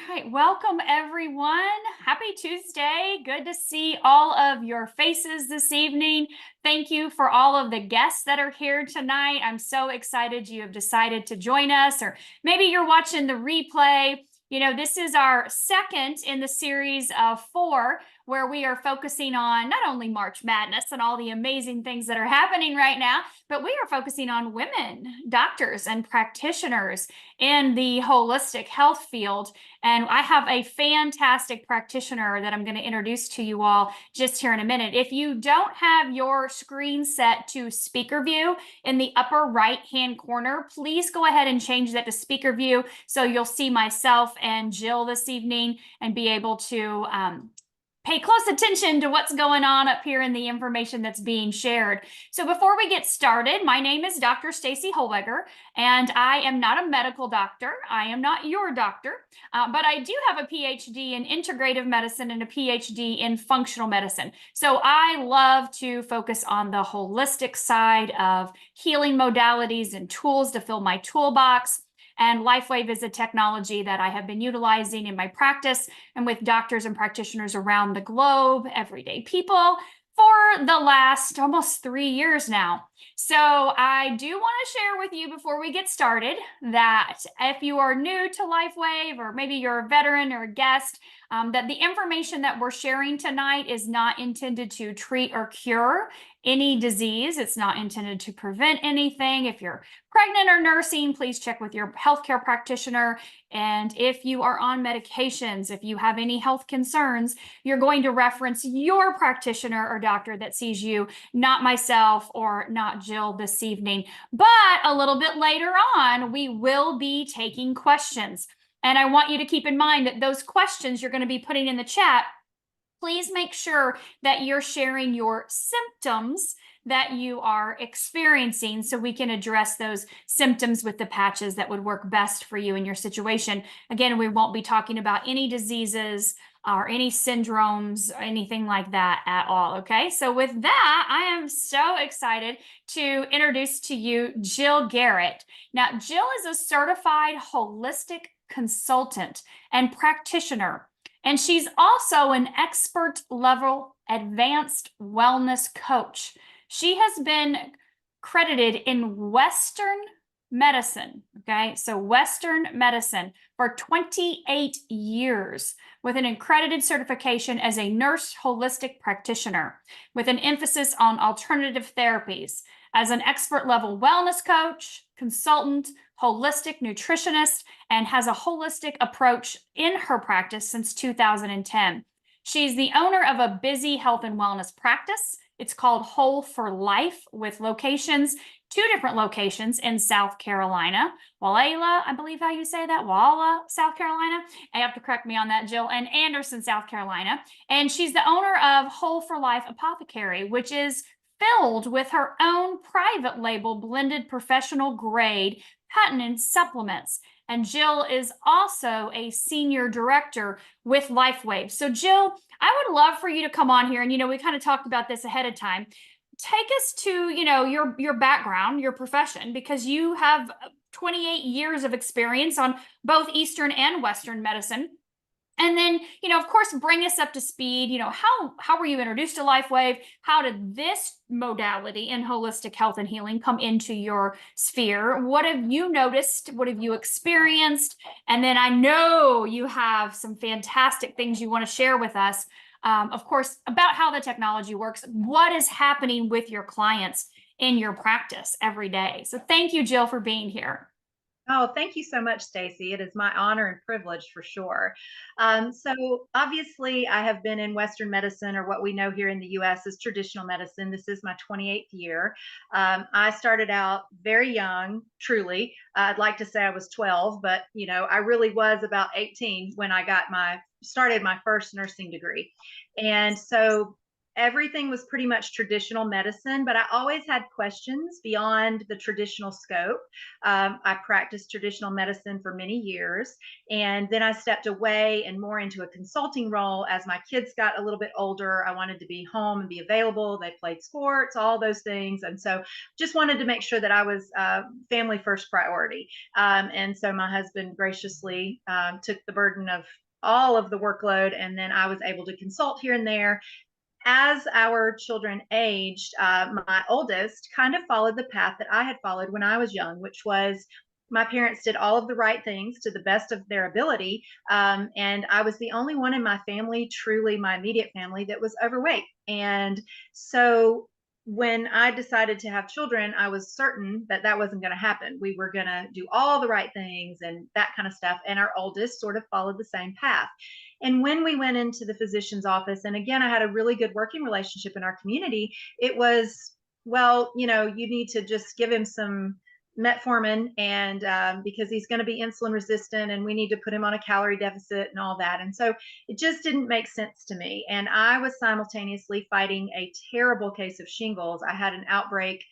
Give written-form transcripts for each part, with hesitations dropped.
right, welcome everyone. Happy Tuesday. Good to see all of your faces this evening. Thank you for all of the guests that are here tonight. I'm so excited you have decided to join us, or maybe you're watching the replay. This is our second in the series of 4 where we are focusing on not only March Madness and all the amazing things that are happening right now, but we are focusing on women, doctors, and practitioners in the holistic health field. And I have a fantastic practitioner that I'm going to introduce to you all just here in a minute. If you don't have your screen set to speaker view in the upper right hand corner, please go ahead and change that to speaker view so you'll see myself and Jill this evening and be able to pay close attention to what's going on up here in the information that's being shared. So before we get started, my name is Dr. Staci Holweger, and I am not a medical doctor. I am not your doctor, but I do have a PhD in integrative medicine and a PhD in functional medicine. So I love to focus on the holistic side of healing modalities and tools to fill my toolbox. And Lifewave is a technology that I have been utilizing in my practice and with doctors and practitioners around the globe, everyday people, for the last almost 3 years now. So I do want to share with you before we get started that if you are new to Lifewave, or maybe you're a veteran or a guest, that the information that we're sharing tonight is not intended to treat or cure any disease. It's not intended to prevent anything. If you're pregnant or nursing, please check with your healthcare practitioner. And if you are on medications, if you have any health concerns, you're going to reference your practitioner or doctor that sees you, not myself or not Jill this evening. But a little bit later on, we will be taking questions. And I want you to keep in mind that those questions you're going to be putting in the chat, please make sure that you're sharing your symptoms that you are experiencing so we can address those symptoms with the patches that would work best for you in your situation. Again, we won't be talking about any diseases or any syndromes or anything like that at all, okay? So with that, I am so excited to introduce to you Jill Garrett. Now, Jill is a certified holistic consultant and practitioner, and she's also an expert level advanced wellness coach. She has been credited in Western medicine, okay? So Western medicine for 28 years with an accredited certification as a nurse holistic practitioner with an emphasis on alternative therapies, as an expert level wellness coach, consultant, holistic nutritionist, and has a holistic approach in her practice since 2010. She's the owner of a busy health and wellness practice. It's called Whole for Life, with locations, 2 different locations in South Carolina. Walla, I believe how you say that, Walla, South Carolina. You have to correct me on that, Jill, and Anderson, South Carolina. And she's the owner of Whole for Life Apothecary, which is filled with her own private label blended professional grade patented supplements. And Jill is also a senior director with Lifewave. So Jill, I would love for you to come on here, and we kind of talked about this ahead of time. Take us to your background, your profession, because you have 28 years of experience on both Eastern and Western medicine. And then, of course, bring us up to speed. How were you introduced to Lifewave? How did this modality in holistic health and healing come into your sphere? What have you noticed? What have you experienced? And then I know you have some fantastic things you want to share with us, of course, about how the technology works, what is happening with your clients in your practice every day. So thank you, Jill, for being here. Oh, thank you so much, Staci. It is my honor and privilege for sure. So obviously, I have been in Western medicine, or what we know here in the U.S. as traditional medicine. This is my 28th year. I started out very young, truly. I'd like to say I was 12, but I really was about 18 when I started my first nursing degree. And so everything was pretty much traditional medicine, but I always had questions beyond the traditional scope. I practiced traditional medicine for many years, and then I stepped away and more into a consulting role as my kids got a little bit older. I wanted to be home and be available. They played sports, all those things. And so just wanted to make sure that I was family first priority. And so my husband graciously took the burden of all of the workload, and then I was able to consult here and there. As our children aged, my oldest kind of followed the path that I had followed when I was young, which was my parents did all of the right things to the best of their ability. And I was the only one in my family, truly my immediate family, that was overweight. And so when I decided to have children, I was certain that that wasn't going to happen. We were going to do all the right things and that kind of stuff. And our oldest sort of followed the same path. And when we went into the physician's office, and again, I had a really good working relationship in our community, it was, well, you know, you need to just give him some metformin, and because he's going to be insulin resistant and we need to put him on a calorie deficit and all that. And so it just didn't make sense to me. And I was simultaneously fighting a terrible case of shingles. I had an outbreak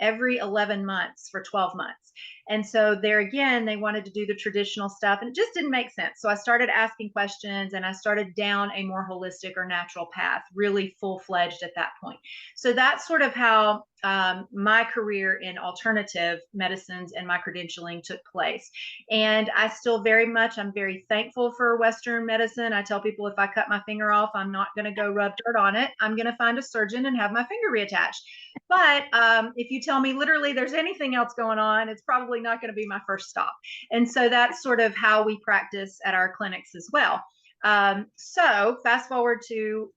every 11 months for 12 months. And so there again, they wanted to do the traditional stuff and it just didn't make sense. So I started asking questions and I started down a more holistic or natural path, really full fledged at that point. So that's sort of how my career in alternative medicines and my credentialing took place. And I still I'm very thankful for Western medicine. I tell people if I cut my finger off, I'm not going to go rub dirt on it. I'm going to find a surgeon and have my finger reattached. But if you tell me literally there's anything else going on, it's probably not going to be my first stop. And so that's sort of how we practice at our clinics as well. So fast forward to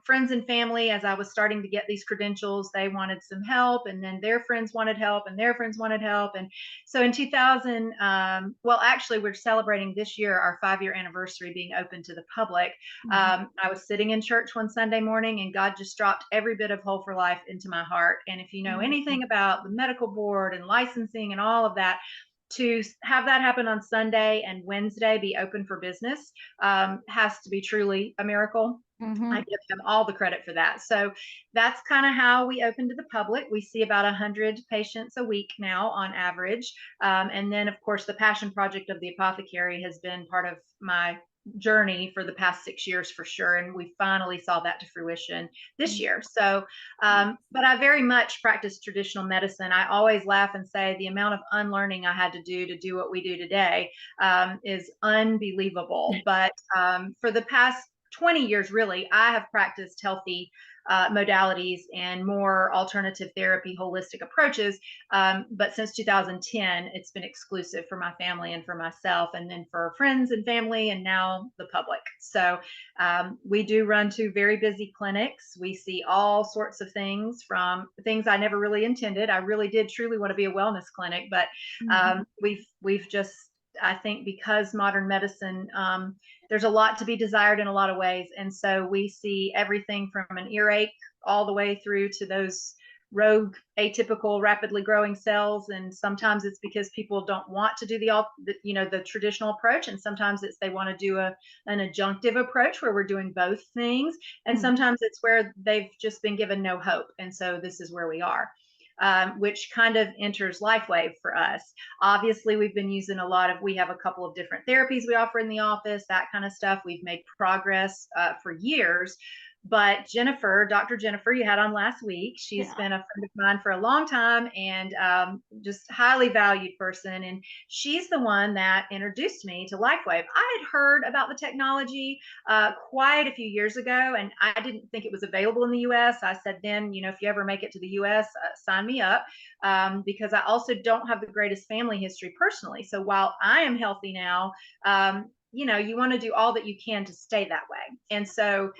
friends and family. As I was starting to get these credentials, they wanted some help, and then their friends wanted help, and their friends wanted help. And so in 2000, well, actually, we're celebrating this year our 5-year anniversary being open to the public. I was sitting in church one Sunday morning, and God just dropped every bit of Whole for Life into my heart. And if you know anything about the medical board and licensing and all of that, to have that happen on Sunday and Wednesday be open for business has to be truly a miracle. I give them all the credit for that. So that's kind of how we open to the public. We see about 100 patients a week now on average. And then, of course, the passion project of the apothecary has been part of my journey for the past 6 years for sure. And we finally saw that to fruition this year. So, but I very much practice traditional medicine. I always laugh and say the amount of unlearning I had to do what we do today is unbelievable. But for the past 20 years, really, I have practiced healthy modalities and more alternative therapy, holistic approaches. But since 2010, it's been exclusive for my family and for myself, and then for friends and family, and now the public. So we do run 2 very busy clinics. We see all sorts of things, from things I never really intended. I really did truly want to be a wellness clinic, but we've just, I think, because modern medicine, there's a lot to be desired in a lot of ways. And so we see everything from an earache all the way through to those rogue, atypical, rapidly growing cells. And sometimes it's because people don't want to do the traditional approach. And sometimes it's they want to do an adjunctive approach where we're doing both things. And sometimes it's where they've just been given no hope. And so this is where we are. Which kind of enters Lifewave for us. Obviously, we've been using we have a couple of different therapies we offer in the office, that kind of stuff. We've made progress for years. But Dr. Jennifer, you had on last week. She's been a friend of mine for a long time, and just highly valued person. And she's the one that introduced me to Lifewave. I had heard about the technology quite a few years ago, and I didn't think it was available in the US. I said, then, if you ever make it to the US, sign me up, because I also don't have the greatest family history personally. So while I am healthy now, you want to do all that you can to stay that way. And so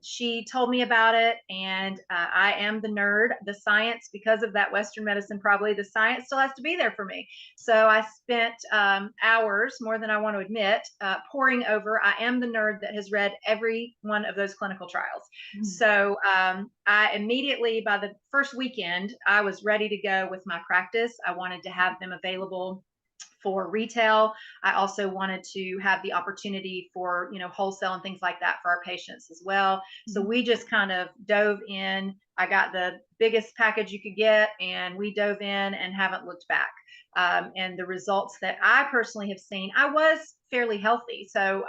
she told me about it, and I am the nerd, the science, because of that Western medicine, probably the science still has to be there for me. So I spent hours, more than I want to admit, poring over. I am the nerd that has read every one of those clinical trials. So I immediately, by the first weekend, I was ready to go with my practice. I wanted to have them available for retail. I also wanted to have the opportunity for, wholesale and things like that for our patients as well. So we just kind of dove in. I got the biggest package you could get, and we dove in and haven't looked back. And the results that I personally have seen, I was fairly healthy. So,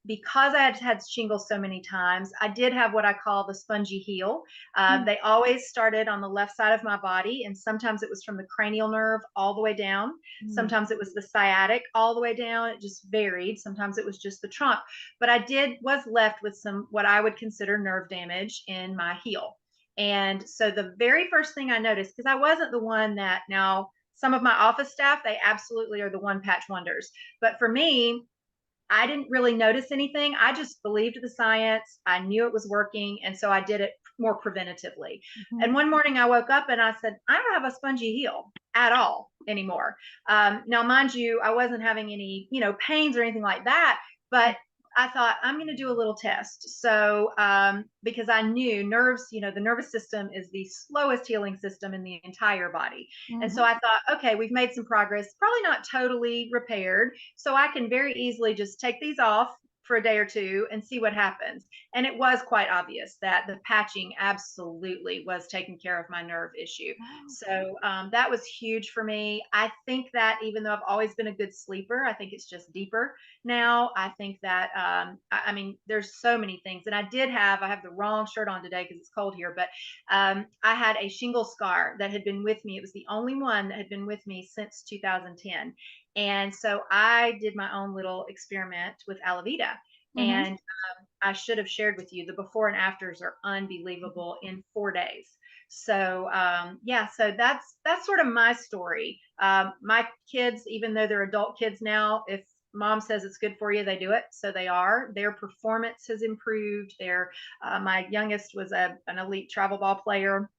because I had shingles so many times, I did have what I call the spongy heel. They always started on the left side of my body, and sometimes it was from the cranial nerve all the way down. Sometimes it was the sciatic all the way down. It just varied. Sometimes it was just the trunk. But was left with some what I would consider nerve damage in my heel. And so the very first thing I noticed, because I wasn't the one that, now some of my office staff, they absolutely are the one patch wonders. But for me, I didn't really notice anything. I just believed the science. I knew it was working. And so I did it more preventatively. And one morning I woke up and I said, I don't have a spongy heel at all anymore. Now, mind you, I wasn't having any, pains or anything like that, but I thought I'm going to do a little test. So, because I knew nerves, the nervous system is the slowest healing system in the entire body. And so I thought, okay, we've made some progress, probably not totally repaired. So I can very easily just take these off for a day or two and see what happens. And it was quite obvious that the patching absolutely was taking care of my nerve issue. So that was huge for me. I think that even though I've always been a good sleeper, I think it's just deeper now. I think that, I mean, there's so many things. And I have the wrong shirt on today because it's cold here, but I had a shingle scar that had been with me. It was the only one that had been with me since 2010. And so I did my own little experiment with Alvita. And I should have shared with you the before and afters are unbelievable in 4 days. So so that's sort of my story. My kids, even though they're adult kids now, if mom says it's good for you, they do it. So they are. Their performance has improved. My youngest was an elite travel ball player.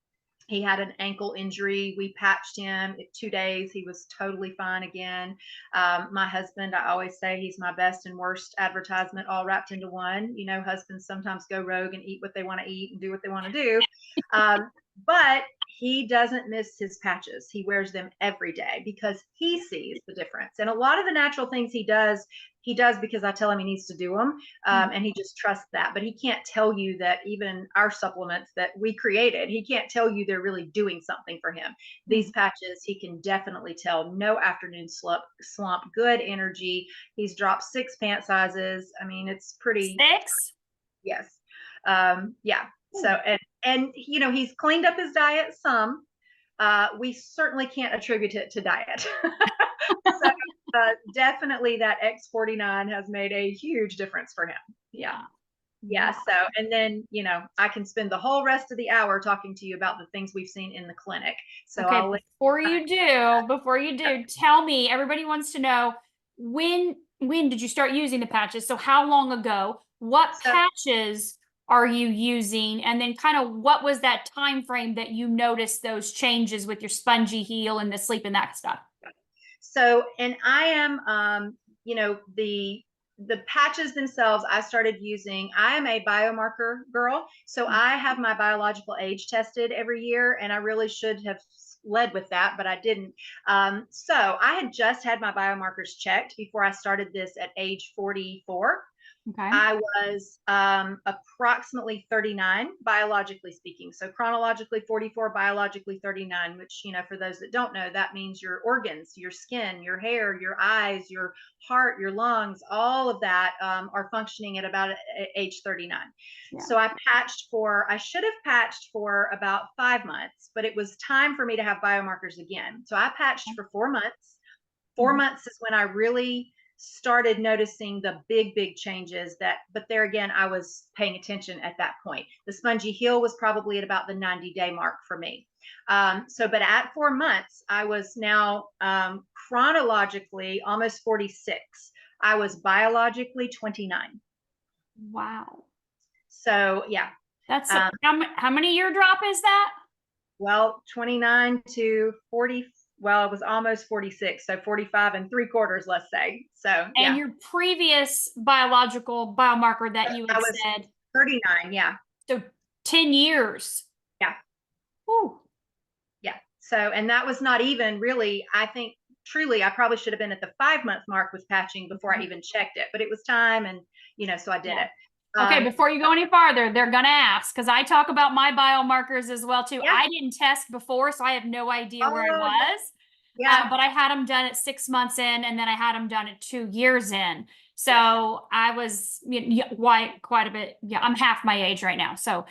He had an ankle injury. We patched him in 2 days. He was totally fine again. My husband, I always say he's my best and worst advertisement all wrapped into one. Husbands sometimes go rogue and eat what they want to eat and do what they want to do. But he doesn't miss his patches. He wears them every day because he sees the difference. And a lot of the natural things he does because I tell him he needs to do them. And he just trusts that. But he can't tell you that even our supplements that we created, he can't tell you they're really doing something for him. These patches, he can definitely tell. No afternoon slump, good energy. He's dropped 6 pant sizes. I mean, it's pretty. 6? Yes. Yeah. So, and he's cleaned up his diet some. We certainly can't attribute it to diet. So definitely that X39 has made a huge difference for him. Yeah. Yeah. So, and then, I can spend the whole rest of the hour talking to you about the things we've seen in the clinic. So okay, before you do, tell me, everybody wants to know, when did you start using the patches? So how long ago? What patches are you using? And then kind of what was that time frame that you noticed those changes with your spongy heel and the sleep and that stuff? So, and I am, the patches themselves, I started using, I am a biomarker girl. So I have my biological age tested every year, and I really should have led with that, but I didn't. So I had just had my biomarkers checked before I started this at age 44. Okay. I was approximately 39, biologically speaking. So chronologically 44, biologically 39, which, for those that don't know, that means your organs, your skin, your hair, your eyes, your heart, your lungs, all of that are functioning at about age 39. Yeah. So I should have patched for about 5 months, but it was time for me to have biomarkers again. So I patched for 4 months. 4 months is when I really started noticing the big changes but there again, I was paying attention at that point. The spongy heel was probably at about the 90-day mark for me. But at 4 months, I was now chronologically almost 46. I was biologically 29. Wow. So yeah. That's how many year drop is that? Well, 29 to 40. Well, it was almost 46, so 45 3/4, let's say. So, yeah. And your previous biological biomarker that you had said 39, yeah. So 10 years. Yeah. Whew. Yeah. So, and that was not even really, I think truly, I probably should have been at the 5-month mark with patching before I even checked it, but it was time, and so I did Yeah. it. Okay, before you go any farther, they're gonna ask, because I talk about my biomarkers as well too. Yeah. I didn't test before, so I have no idea where I Oh, was. yeah. But I had them done at 6 months in, and then I had them done at 2 years in. So I was quite a bit. Yeah, I'm half my age right now. So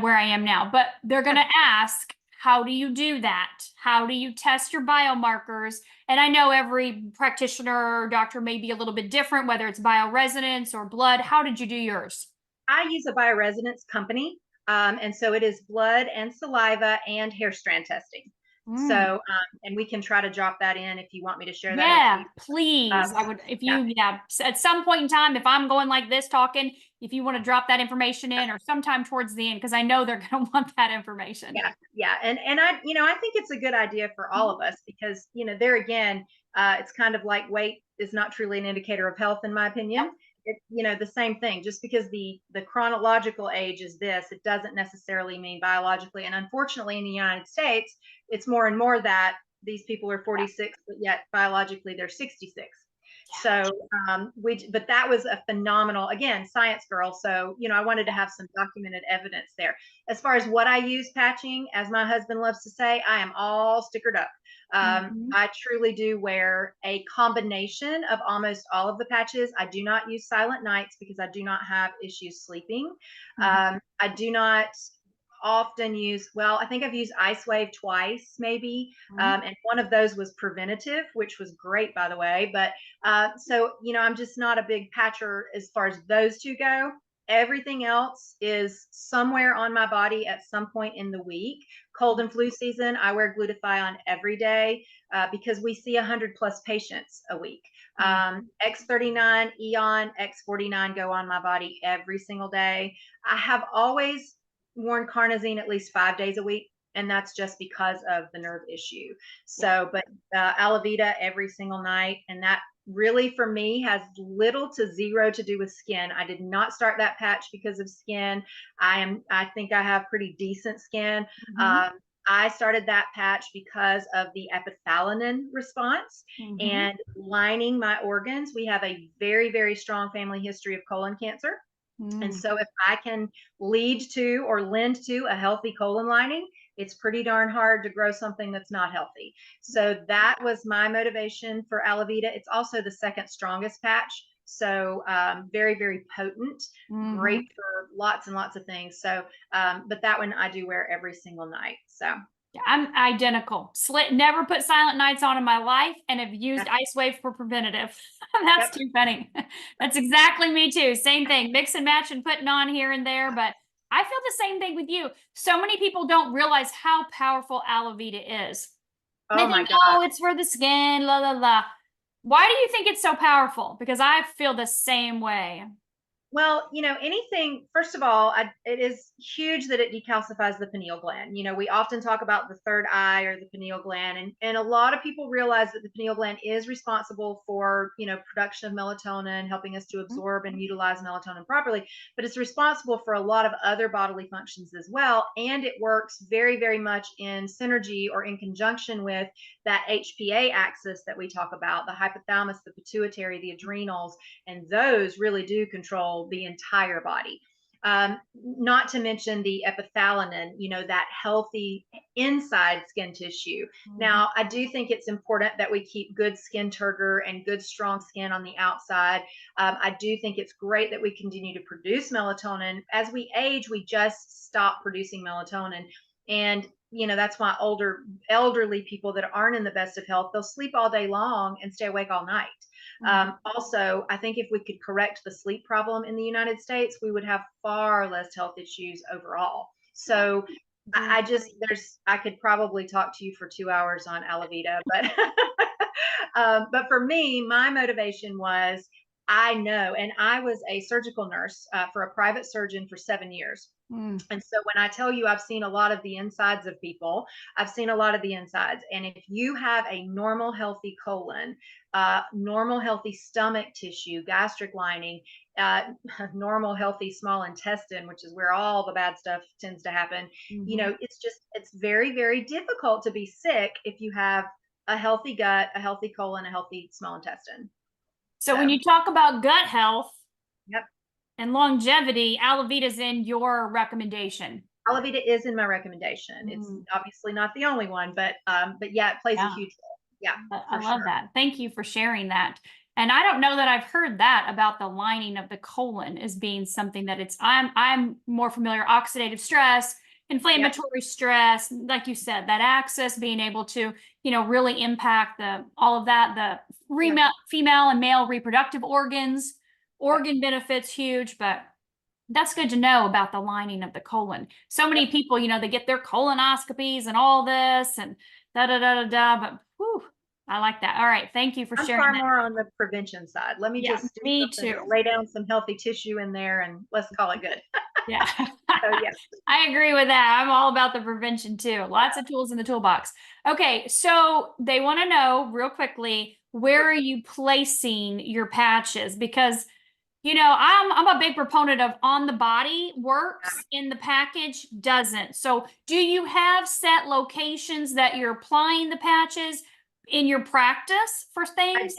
where I am now, but they're going to ask, how do you do that? How do you test your biomarkers? And I know every practitioner or doctor may be a little bit different, whether it's bioresonance or blood. How did you do yours? I use a bioresonance company. And so it is blood and saliva and hair strand testing. Mm. So, and we can try to drop that in if you want me to share that with Yeah, you. please. Um, I would, if yeah, you, yeah, at some point in time, if I'm going like this talking, if you want to drop that information in or sometime towards the end, because I know they're going to want that information. yeah. And I think it's a good idea for all of us because, there again, it's kind of like weight is not truly an indicator of health, in my Yep. opinion. The same thing. Just because the chronological age is this, it doesn't necessarily mean biologically. And unfortunately, in the United States, it's more and more that these people are 46, but yet biologically they're 66. So but that was a phenomenal, again, science girl. So, I wanted to have some documented evidence there. As far as what I use patching, as my husband loves to say, I am all stickered up. Mhm. I truly do wear a combination of almost all of the patches. I do not use silent nights because I do not have issues sleeping. Mhm. I do not often use, well, I think I've used Icewave twice, maybe. Mhm. And one of those was preventative, which was great, by the way. But so, I'm just not a big patcher as far as those two go. Everything else is somewhere on my body at some point in the week. Cold and flu season, I wear glutathione every day because we see 100+ patients a week. Mhm. X39, Eon, X49 go on my body every single day. I have always worn carnosine at least 5 days a week, and that's just because of the nerve issue. Yeah. So, but Alvita every single night, and that really for me has little to zero to do with skin. I did not start that patch because of skin. I think I have pretty decent skin. Mhm. Um, I started that patch because of the epithalamin response Mhm. and lining my organs. We have a very, very strong family history of colon cancer. And Mhm. so if I can lead to or lend to a healthy colon lining, it's pretty darn hard to grow something that's not healthy. So that was my motivation for Alavita. It's also the second strongest patch. So very, very potent, great Mhm. for lots and lots of things. So, but that one I do wear every single night. So Yeah, I'm identical. Never put silent nights on in my life and have used yeah, Ice Wave for preventative. That's yep. too funny. That's exactly me too. Same thing. Mix and match and putting on here and there. But I feel the same thing with you. So many people don't realize how powerful aloe vera is. They Oh my think, God. oh, it's for the skin, la la la. Why do you think it's so powerful? Because I feel the same way. Well, anything, first of all, it is huge that it decalcifies the pineal gland. We often talk about the third eye or the pineal gland, and a lot of people realize that the pineal gland is responsible for, production of melatonin, helping us to absorb and utilize melatonin properly, but it's responsible for a lot of other bodily functions as well. And it works very, very much in synergy or in conjunction with that HPA axis that we talk about, the hypothalamus, the pituitary, the adrenals, and those really do control the entire body. Not to mention the epithalamin, that healthy inside skin tissue. Mhm. Now, I do think it's important that we keep good skin turgor and good, strong skin on the outside. I do think it's great that we continue to produce melatonin. As we age, we just stop producing melatonin. And that's why elderly people that aren't in the best of health, they'll sleep all day long and stay awake all night. Mhm. Also, I think if we could correct the sleep problem in the United States, we would have far less health issues overall. Yeah. So I just I could probably talk to you for 2 hours on Alavita, but but for me, my motivation was I know, and I was a surgical nurse for a private surgeon for 7 years. Mm. And so when I tell you I've seen a lot of the insides of people, I've seen a lot of the insides. And if you have a normal, healthy colon, normal, healthy stomach tissue, gastric lining, uh, normal, healthy small intestine, which is where all the bad stuff tends to happen, Mhm. it's very, very difficult to be sick if you have a healthy gut, a healthy colon, a healthy small intestine. So when you talk about gut health Yep. and longevity, Alvita's in your recommendation. Alvita is in my recommendation. It's obviously not the only one, but yeah, it plays a huge role. Yeah, I love that. Thank you for sharing that. And I don't know that I've heard that about the lining of the colon as being something that I'm more familiar, oxidative stress, inflammatory stress, like you said, that access being able to, really impact all of that, the female and male reproductive organs, organ benefits huge, but that's good to know about the lining of the colon. So many people, they get their colonoscopies and all this and da da da da da, but whew, I like that. All right, thank you for sharing I'm far that. more on the prevention side. Let me just do Me something to too. lay down some healthy tissue in there and let's call it good. Yeah. So yes. I agree with that. I'm all about the prevention too. Lots of tools in the toolbox. Okay, so they want to know real quickly, where are you placing your patches? Because I'm a big proponent of on the body works, in the package doesn't. So do you have set locations that you're applying the patches in your practice for things?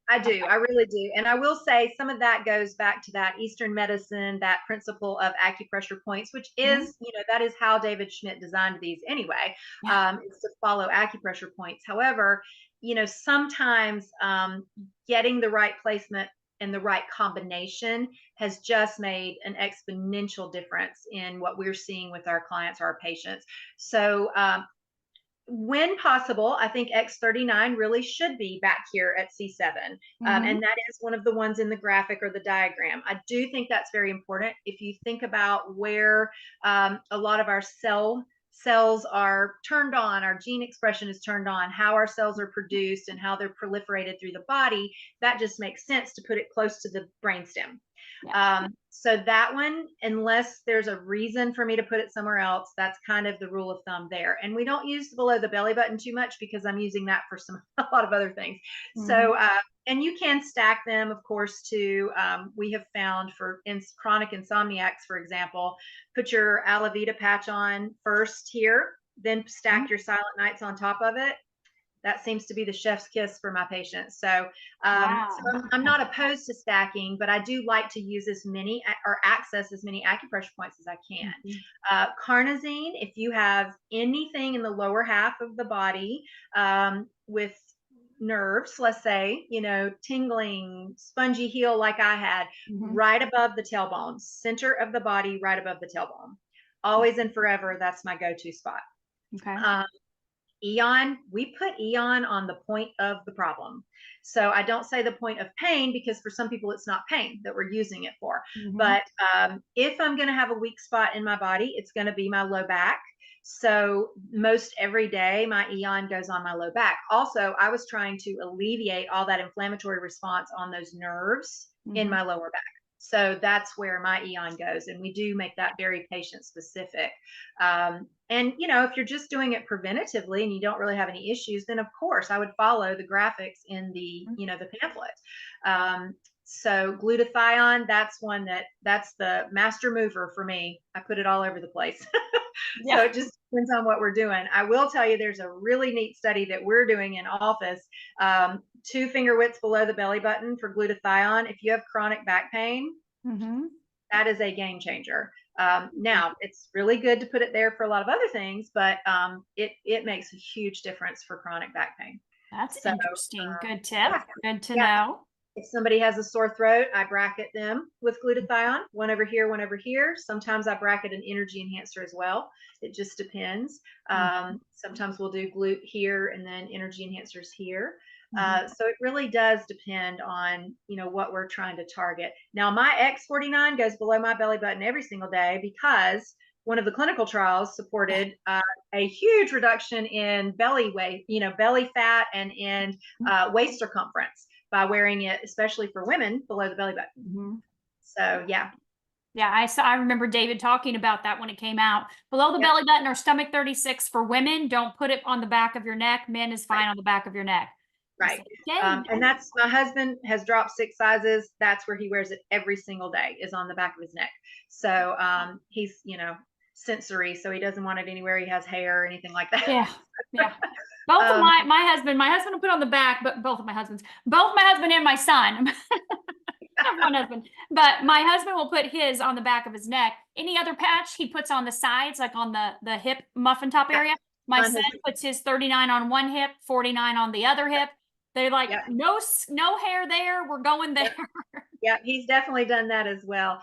I do. I really do. And I will say some of that goes back to that Eastern medicine, that principle of acupressure points, which is, that is how David Schmidt designed these anyway, is to follow acupressure points. However, sometimes getting the right placement and the right combination has just made an exponential difference in what we're seeing with our clients, our patients. So when possible, I think X39 really should be back here at C7. And that is one of the ones in the graphic or the diagram. I do think that's very important. If you think about where a lot of our cells are turned on, our gene expression is turned on, how our cells are produced and how they're proliferated through the body, that just makes sense to put it close to the brainstem. So that one, unless there's a reason for me to put it somewhere else, that's kind of the rule of thumb there. And we don't use below the belly button too much because I'm using that for a lot of other things. So, and you can stack them, of course, too. We have found for chronic insomniacs, for example, put your Alvita patch on first here, then stack your Silent Nights on top of it. That seems to be the chef's kiss for my patients. So, so I'm not opposed to stacking, but I do like to use as many or access as many acupressure points as I can. Carnosine, if you have anything in the lower half of the body with nerves, let's say, tingling, spongy heel like I had, right above the tailbone, center of the body, right above the tailbone. Always and forever, that's my go-to spot. Okay. Eon, we put Eon on the point of the problem. So I don't say the point of pain because for some people it's not pain that we're using it for. But if I'm going to have a weak spot in my body, it's going to be my low back. So most every day my Eon goes on my low back. Also, I was trying to alleviate all that inflammatory response on those nerves in my lower back. So that's where my Eon goes. And we do make that very patient specific. And, if you're just doing it preventatively and you don't really have any issues, then of course I would follow the graphics in the, the pamphlet. So glutathione, that's the master mover for me. I put it all over the place. So it just depends on what we're doing. I will tell you, there's a really neat study that we're doing in office, 2 finger widths below the belly button for glutathione. If you have chronic back pain, that is a game changer. Now it's really good to put it there for a lot of other things, but it makes a huge difference for chronic back pain. That's interesting. Good tip. Good to know. If somebody has a sore throat, I bracket them with glutathione, one over here, one over here. Sometimes I bracket an energy enhancer as well. It just depends. Sometimes we'll do glute here and then energy enhancers here. So it really does depend on, what we're trying to target. Now, my X39 goes below my belly button every single day because one of the clinical trials supported a huge reduction in belly weight, belly fat and in waist circumference by wearing it, especially for women, below the belly button. So, yeah. Yeah, I remember David talking about that when it came out. Below the belly button or stomach 36 for women. Don't put it on the back of your neck. Men is fine on the back of your neck. Right. And that's, my husband has dropped 6 sizes. That's where he wears it every single day, is on the back of his neck. So he's, sensory, so he doesn't want it anywhere he has hair or anything like that. Yeah. Both of my husband will put on the back, but both my husband and my son. I have one husband, but my husband will put his on the back of his neck. Any other patch he puts on the sides, like on the hip muffin top area. My son puts his 39 on one hip, 49 on the other hip. They're like, no hair there. We're going there. Yeah, he's definitely done that as well.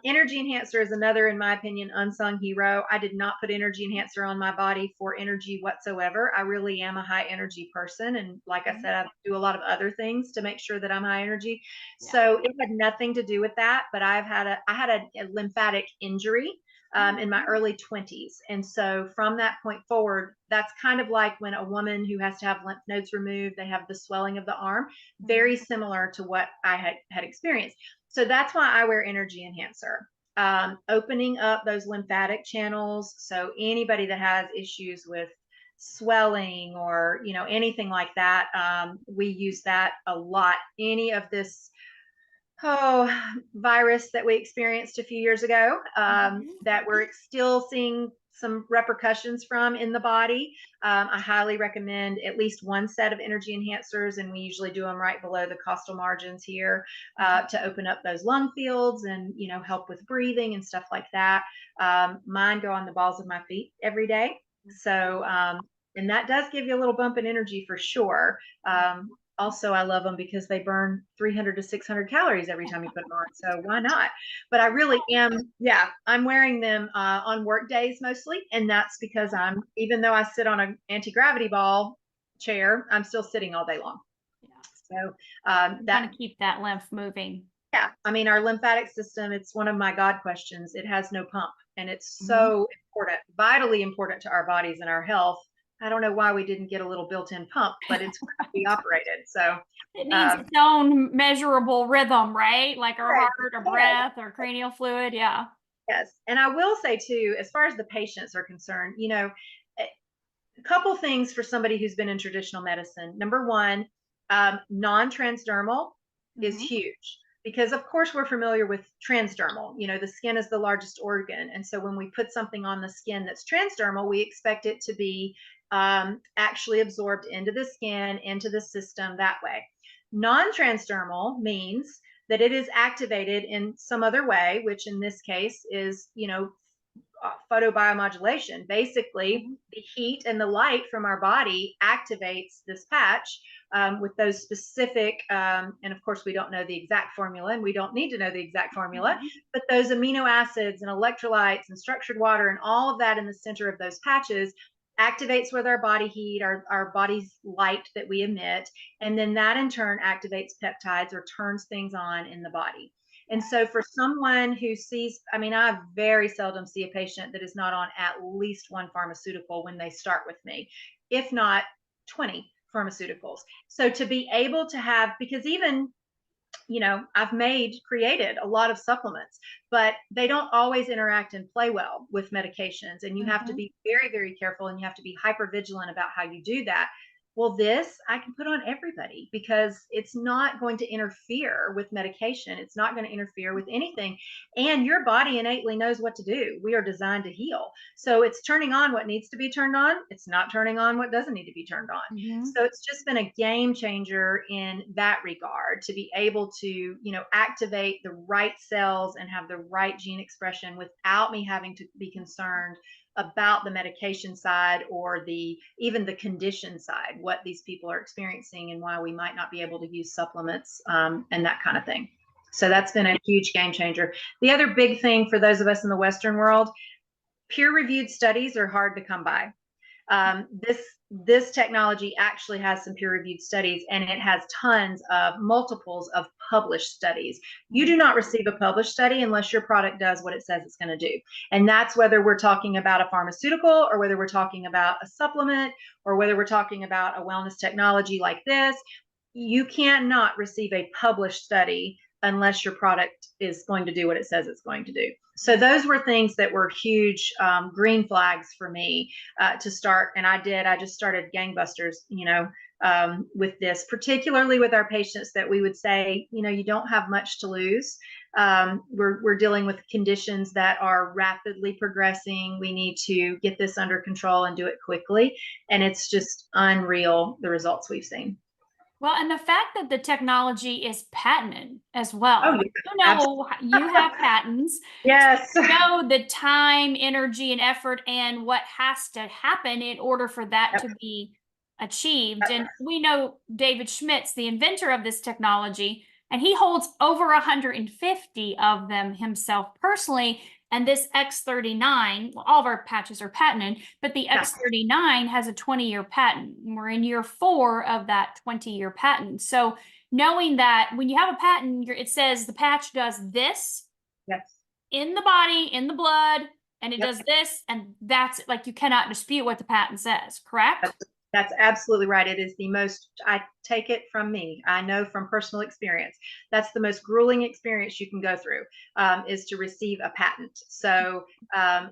Energy enhancer is another, in my opinion, unsung hero. I did not put energy enhancer on my body for energy whatsoever. I really am a high energy person. And like I said, I do a lot of other things to make sure that I'm high energy. Yeah. So it had nothing to do with that, but I had a lymphatic injury in my early 20s. And so from that point forward, that's kind of like when a woman who has to have lymph nodes removed, they have the swelling of the arm, very similar to what I had experienced. So that's why I wear energy enhancer, opening up those lymphatic channels. So anybody that has issues with swelling or, you know, anything like that, we use that a lot. Any of this virus that we experienced a few years ago, that we're still seeing some repercussions from in the body. I highly recommend at least one set of energy enhancers, and we usually do them right below the costal margins here, to open up those lung fields and, you know, help with breathing and stuff like that. Mine go on the balls of my feet every day. So, and that does give you a little bump in energy for sure. Also, I love them because they burn 300 to 600 calories every time you put them on. So why not? But I really am, I'm wearing them on work days mostly. And that's because even though I sit on an anti-gravity ball chair, I'm still sitting all day long. So that to keep that lymph moving. Yeah. I mean, our lymphatic system, it's one of my God questions. It has no pump, and it's so important, vitally important to our bodies and our health. I don't know why we didn't get a little built-in pump, but it's we operated. So it needs its own measurable rhythm, right? Like our heart or breath or cranial fluid. Yeah. Yes. And I will say too, as far as the patients are concerned, you know, a couple things for somebody who's been in traditional medicine. Number one, non-transdermal is huge. Because of course we're familiar with transdermal, you know, the skin is the largest organ. And so when we put something on the skin that's transdermal, we expect it to be actually absorbed into the skin, into the system that way. Non-transdermal means that it is activated in some other way, which in this case is, you know, photobiomodulation. Basically, the heat and the light from our body activates this patch with those specific, and of course we don't know the exact formula, and we don't need to know the exact formula, but those amino acids and electrolytes and structured water and all of that in the center of those patches activates with our body heat, our body's light that we emit, and then that in turn activates peptides or turns things on in the body. And so for someone who sees, I mean, I very seldom see a patient that is not on at least one pharmaceutical when they start with me, if not 20 pharmaceuticals. So to be able to have, because even, you know, I've created a lot of supplements, but they don't always interact and play well with medications. And you have to be very, very careful, and you have to be hyper vigilant about how you do that. Well, this I can put on everybody because it's not going to interfere with medication. It's not going to interfere with anything. And your body innately knows what to do. We are designed to heal. So it's turning on what needs to be turned on. It's not turning on what doesn't need to be turned on. So it's just been a game changer in that regard, to be able to, you know, activate the right cells and have the right gene expression without me having to be concerned about the medication side or even the condition side, what these people are experiencing and why we might not be able to use supplements and that kind of thing. So that's been a huge game changer. The other big thing for those of us in the Western world, peer-reviewed studies are hard to come by. This technology actually has some peer-reviewed studies, and it has tons of multiples of published studies. You do not receive a published study unless your product does what it says it's going to do. And that's whether we're talking about a pharmaceutical, or whether we're talking about a supplement, or whether we're talking about a wellness technology like this. You cannot receive a published study unless your product is going to do what it says it's going to do. So those were things that were huge green flags for me to start. And I just started gangbusters, you know, with this, particularly with our patients that we would say, you know, you don't have much to lose. We're dealing with conditions that are rapidly progressing. We need to get this under control and do it quickly. And it's just unreal, the results we've seen. Well, and the fact that the technology is patented as Oh, well. yeah, You know, you have patents. yes. You know the time, energy, and effort and what has to happen in order for that Yep. to be achieved. And we know David Schmidt's the inventor of this technology, and he holds over 150 of them himself personally. And this X39, well, all of our patches are patented, but the X39 has a 20-year patent. And we're in year 4 of that 20-year patent. So knowing that when you have a patent, it says the patch does this Yes. in the body, in the blood, and it Yep. does this, and that's like, you cannot dispute what the patent says, correct? That's absolutely right. It is the most, I take it from me, I know from personal experience, that's the most grueling experience you can go through, is to receive a patent. So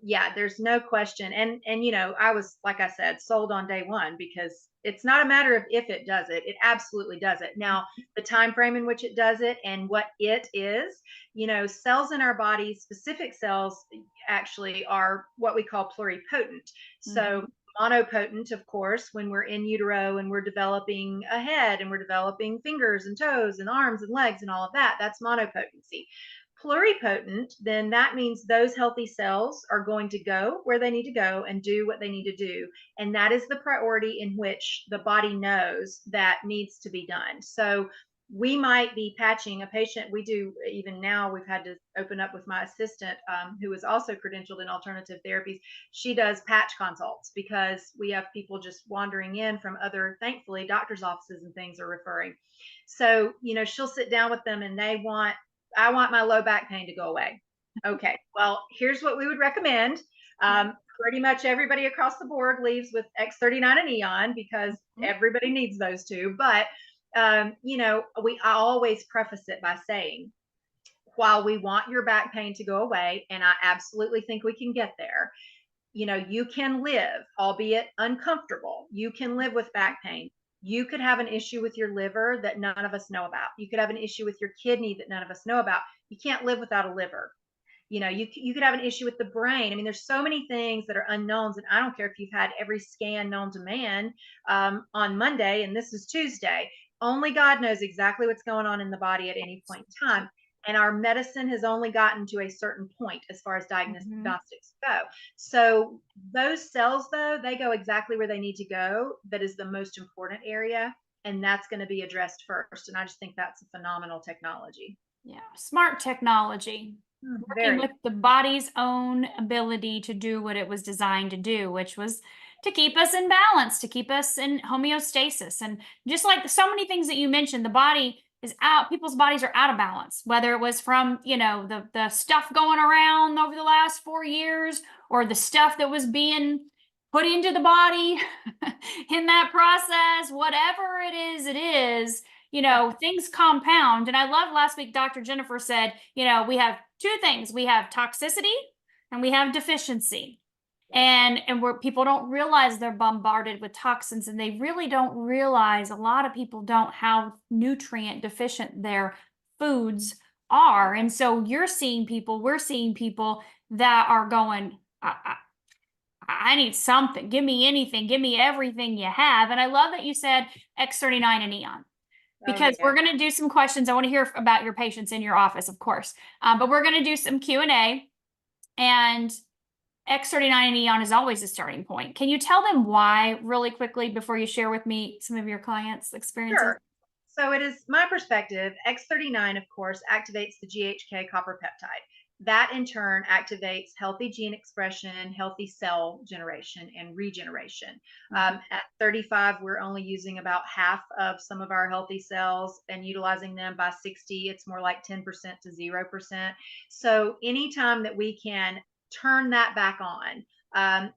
yeah, there's no question. And you know, I was, like I said, sold on day one, because it's not a matter of if it does it, it absolutely does it. Now, the time frame in which it does it and what it is, you know, cells in our body, specific cells actually are what we call pluripotent. So monopotent, of course, when we're in utero and we're developing a head and we're developing fingers and toes and arms and legs and all of that, that's monopotency. Pluripotent, then that means those healthy cells are going to go where they need to go and do what they need to do. And that is the priority in which the body knows that needs to be done. So we might be patching a patient. We do, even now, we've had to open up with my assistant, who is also credentialed in alternative therapies. She does patch consults because we have people just wandering in from other, thankfully, doctor's offices and things are referring. So, you know, she'll sit down with them and I want my low back pain to go away. Okay, well, here's what we would recommend. Pretty much everybody across the board leaves with X39 and Eon because everybody needs those two. But you know, I always preface it by saying, while we want your back pain to go away, and I absolutely think we can get there, you know, you can live, albeit uncomfortable, you can live with back pain. You could have an issue with your liver that none of us know about. You could have an issue with your kidney that none of us know about. You can't live without a liver. You know, you could have an issue with the brain. I mean, there's so many things that are unknowns, and I don't care if you've had every scan known to man on Monday and this is Tuesday. Only God knows exactly what's going on in the body at any point in time. And our medicine has only gotten to a certain point as far as diagnostics go. So those cells, though, they go exactly where they need to go. That is the most important area, and that's going to be addressed first. And I just think that's a phenomenal technology. Yeah, smart technology. Working with the body's own ability to do what it was designed to do, which was to keep us in balance, to keep us in homeostasis. And just like so many things that you mentioned, the body is out, people's bodies are out of balance, whether it was from, you know, the stuff going around over the last 4 years, or the stuff that was being put into the body in that process, whatever it is, you know, things compound. And I love last week, Dr. Jennifer said, you know, we have 2 things. We have toxicity and we have deficiency. And where people don't realize they're bombarded with toxins, and they really don't realize, a lot of people don't, how nutrient deficient their foods are. And so we're seeing people that are going, I need something. Give me anything. Give me everything you have. And I love that you said X39 and Eon, because we're going to do some questions. I want to hear about your patients in your office, of course. But we're going to do some Q&A, and X39 and Eon is always a starting point. Can you tell them why really quickly before you share with me some of your clients' experiences? Sure. So it is my perspective, X39, of course, activates the GHK copper peptide. That in turn activates healthy gene expression, healthy cell generation, and regeneration. At 35, we're only using about half of some of our healthy cells, and utilizing them by 60, it's more like 10% to 0%. So anytime that we can turn that back on,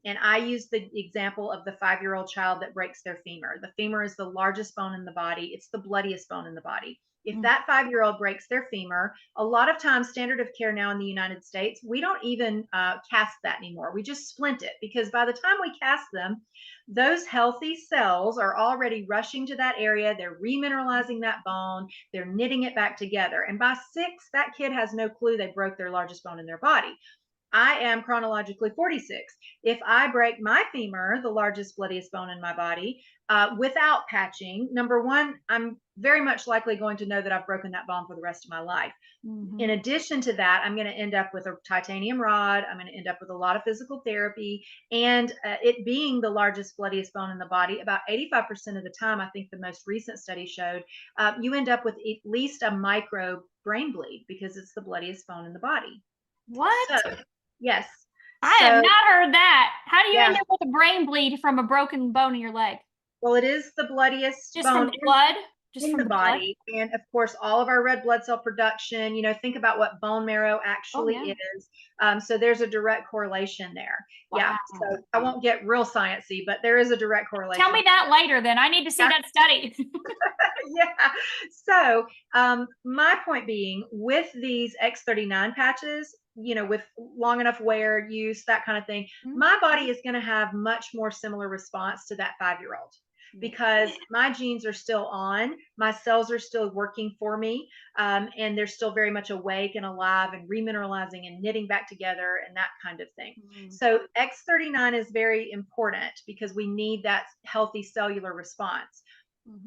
and I use the example of the 5-year-old child that breaks their femur. The femur is the largest bone in the body. It's the bloodiest bone in the body. If that 5-year-old breaks their femur, a lot of times standard of care now in the United States, we don't even cast that anymore. We just splint it, because by the time we cast them, those healthy cells are already rushing to that area. They're remineralizing that bone. They're knitting it back together. And by 6, that kid has no clue they broke their largest bone in their body. I am chronologically 46. If I break my femur, the largest, bloodiest bone in my body, without patching, number one, I'm very much likely going to know that I've broken that bone for the rest of my life. In addition to that, I'm going to end up with a titanium rod. I'm going to end up with a lot of physical therapy. And it being the largest, bloodiest bone in the body, about 85% of the time, I think the most recent study showed, you end up with at least a micro brain bleed because it's the bloodiest bone in the body. What? So, yes. I have not heard that. How do you end Yeah. up with a brain bleed from a broken bone in your leg? Well, it is the bloodiest Just bone from the blood? Just in from the the body. And of course, all of our red blood cell production, you know, think about what bone marrow actually is. So there's a direct correlation there. Yeah. So I won't get real sciencey, but there is a direct correlation. Tell me that later then. I need to see that study. Yeah. So my point being, with these X39 patches, you know, with long enough wear, use, that kind of thing, my body is going to have much more similar response to that 5-year-old, because my genes are still on, my cells are still working for me, and they're still very much awake and alive and remineralizing and knitting back together and that kind of thing. So X39 is very important because we need that healthy cellular response.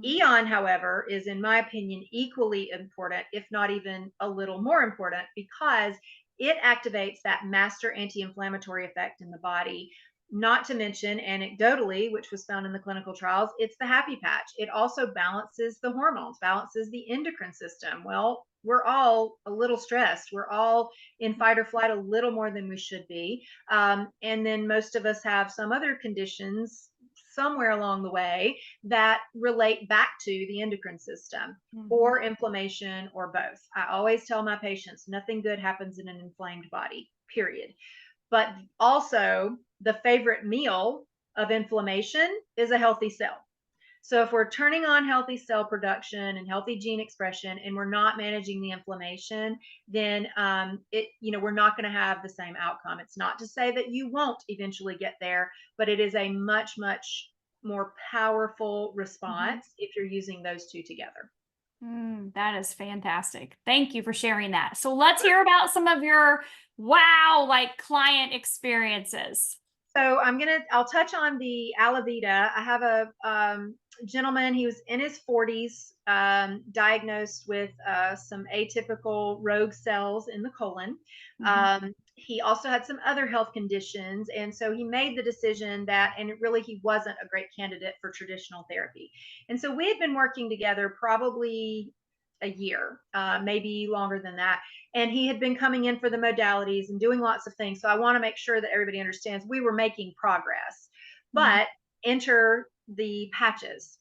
Eon, however, is, in my opinion, equally important, if not even a little more important, because it activates that master anti-inflammatory effect in the body. Not to mention, anecdotally, which was found in the clinical trials, it's the happy patch. It also balances the hormones, balances the endocrine system. Well, we're all a little stressed. We're all in fight or flight a little more than we should be. And then most of us have some other conditions somewhere along the way that relate back to the endocrine system, or inflammation, or both. I always tell my patients, nothing good happens in an inflamed body, period. But also, the favorite meal of inflammation is a healthy cell. So if we're turning on healthy cell production and healthy gene expression, and we're not managing the inflammation, then we're not going to have the same outcome. It's not to say that you won't eventually get there, but it is a much, much more powerful response if you're using those two together. That is fantastic. Thank you for sharing that. So let's hear about some of your client experiences. So I'll touch on the Alvita. I have a gentleman, he was in his 40s, diagnosed with some atypical rogue cells in the colon. He also had some other health conditions. And so he made the decision that, and really, he wasn't a great candidate for traditional therapy. And so we had been working together probably a year, maybe longer than that. And he had been coming in for the modalities and doing lots of things. So I want to make sure that everybody understands we were making progress, but enter the patches.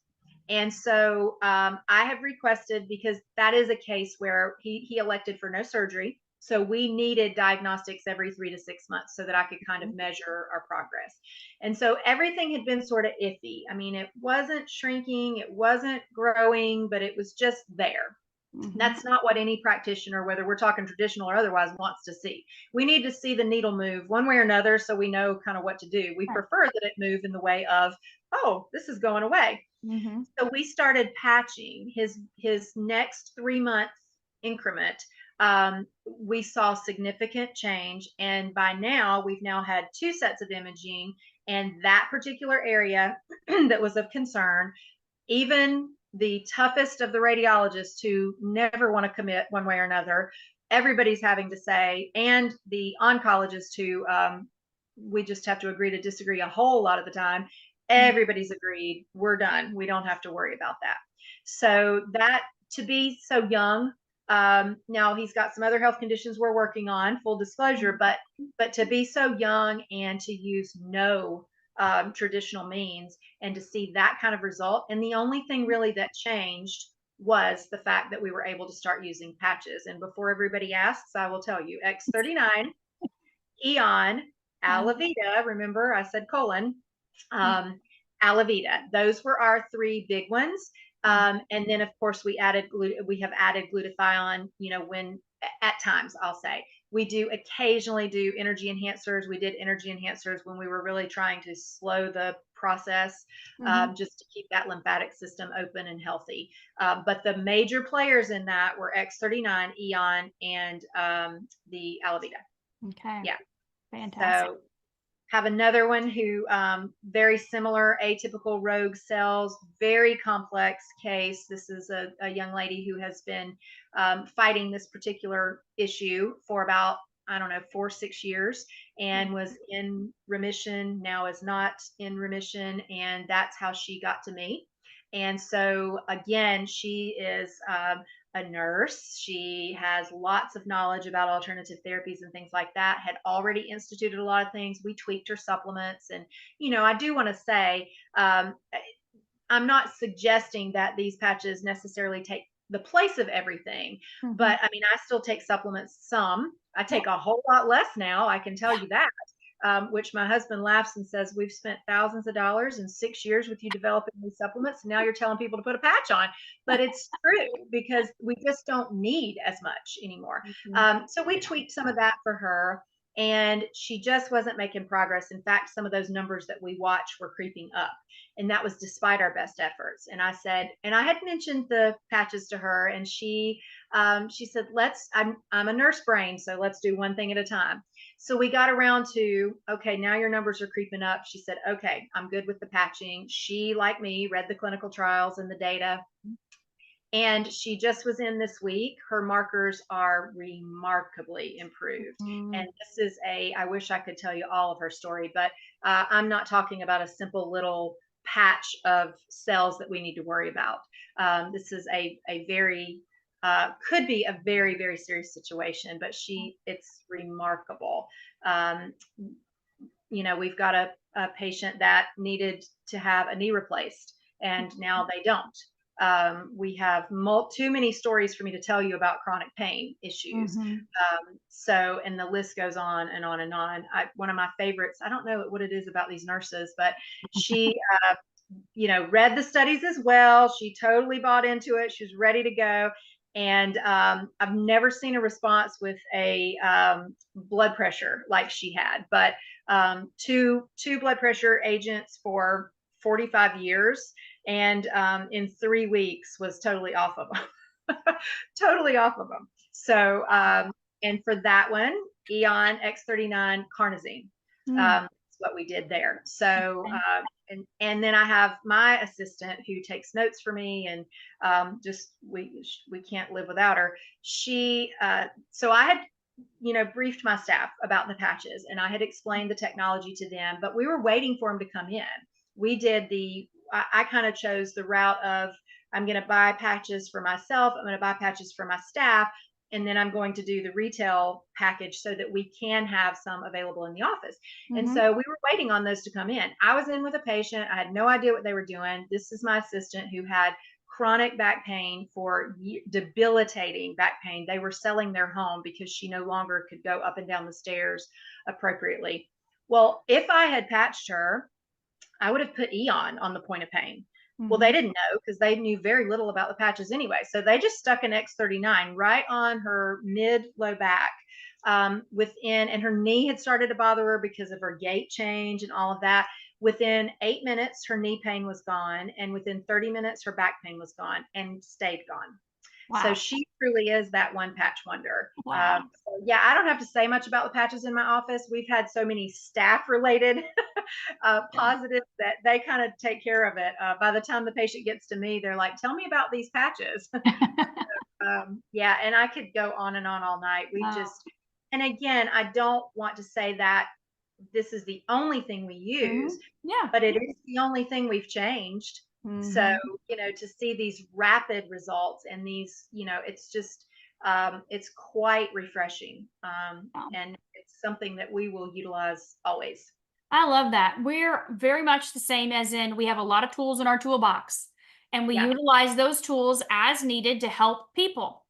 And so I have requested, because that is a case where he elected for no surgery. So we needed diagnostics every 3 to 6 months so that I could kind of measure our progress. And so everything had been sort of iffy. I mean, it wasn't shrinking, it wasn't growing, but it was just there. That's not what any practitioner, whether we're talking traditional or otherwise, wants to see. We need to see the needle move one way or another so we know kind of what to do. We prefer that it move in the way of, oh, this is going away. So we started patching his next 3-month increment. We saw significant change. And by now, we've now had 2 sets of imaging, and that particular area that was of concern, even the toughest of the radiologists who never want to commit one way or another, everybody's having to say, and the oncologist who we just have to agree to disagree a whole lot of the time, everybody's agreed, we're done. We don't have to worry about that. So that, to be so young, now he's got some other health conditions we're working on, full disclosure, but to be so young and to use no traditional means and to see that kind of result. And the only thing really that changed was the fact that we were able to start using patches. And before everybody asks, I will tell you, X39, Eon, Alvita, remember I said colon, Alvita, those were our 3 big ones. And then of course we have added glutathione, when at times I'll say we do occasionally do energy enhancers. We did energy enhancers when we were really trying to slow the process, just to keep that lymphatic system open and healthy. But the major players in that were X39, Eon, and the Alvita. Okay. Yeah. Fantastic. So have another one who very similar atypical rogue cells, very complex case. This is a young lady who has been fighting this particular issue for about, I don't know, 4 or 6 years, and was in remission, now is not in remission, and that's how she got to me. And so again, she is a nurse. She has lots of knowledge about alternative therapies and things like that, had already instituted a lot of things. We tweaked her supplements. And, I do want to say, I'm not suggesting that these patches necessarily take the place of everything, but I mean, I still take supplements some. I take a whole lot less now, I can tell you that. Which my husband laughs and says, we've spent thousands of dollars in 6 years with you developing these supplements. And now you're telling people to put a patch on. But it's true, because we just don't need as much anymore. So we tweaked some of that for her, and she just wasn't making progress. In fact, some of those numbers that we watched were creeping up. And that was despite our best efforts. And I said, and I had mentioned the patches to her, and she said, I'm a nurse brain, so let's do one thing at a time. So we got around to, okay, now your numbers are creeping up. She said, okay, I'm good with the patching. She, like me, read the clinical trials and the data. And she just was in this week. Her markers are remarkably improved. And this is I wish I could tell you all of her story, but I'm not talking about a simple little patch of cells that we need to worry about. This is a very, could be a very, very serious situation, but it's remarkable. We've got a patient that needed to have a knee replaced, and now they don't. We have too many stories for me to tell you about chronic pain issues. So, and the list goes on and on and on. One of my favorites, I don't know what it is about these nurses, but she, read the studies as well. She totally bought into it. She was ready to go. And I've never seen a response with a blood pressure like she had, but two blood pressure agents for 45 years. And in 3 weeks was totally off of them. Totally off of them. So, and for that one, Eon, X39, carnosine. That's what we did there. So, and then I have my assistant who takes notes for me, and we can't live without her. So I had briefed my staff about the patches, and I had explained the technology to them, but we were waiting for them to come in. We did I kind of chose the route of, I'm going to buy patches for myself, I'm going to buy patches for my staff, and then I'm going to do the retail package so that we can have some available in the office. And so we were waiting on those to come in. I was in with a patient. I had no idea what they were doing. This is my assistant who had chronic back pain, debilitating back pain. They were selling their home because she no longer could go up and down the stairs appropriately. Well, if I had patched her, I would have put Eon on the point of pain. Well, they didn't know, because they knew very little about the patches anyway. So they just stuck an X39 right on her mid-low back, and her knee had started to bother her because of her gait change and all of that. Within 8 minutes, her knee pain was gone. And within 30 minutes, her back pain was gone and stayed gone. Wow. So she truly is that one patch wonder. Wow. So yeah, I don't have to say much about the patches in my office. We've had so many staff related positives that they kind of take care of it. By the time the patient gets to me, they're like, tell me about these patches. Yeah, and I could go on and on all night. And again, I don't want to say that this is the only thing we use, but it is the only thing we've changed. So, to see these rapid results and these, it's just, it's quite refreshing. And it's something that we will utilize always. I love that. We're very much the same, as in we have a lot of tools in our toolbox, and we utilize those tools as needed to help people.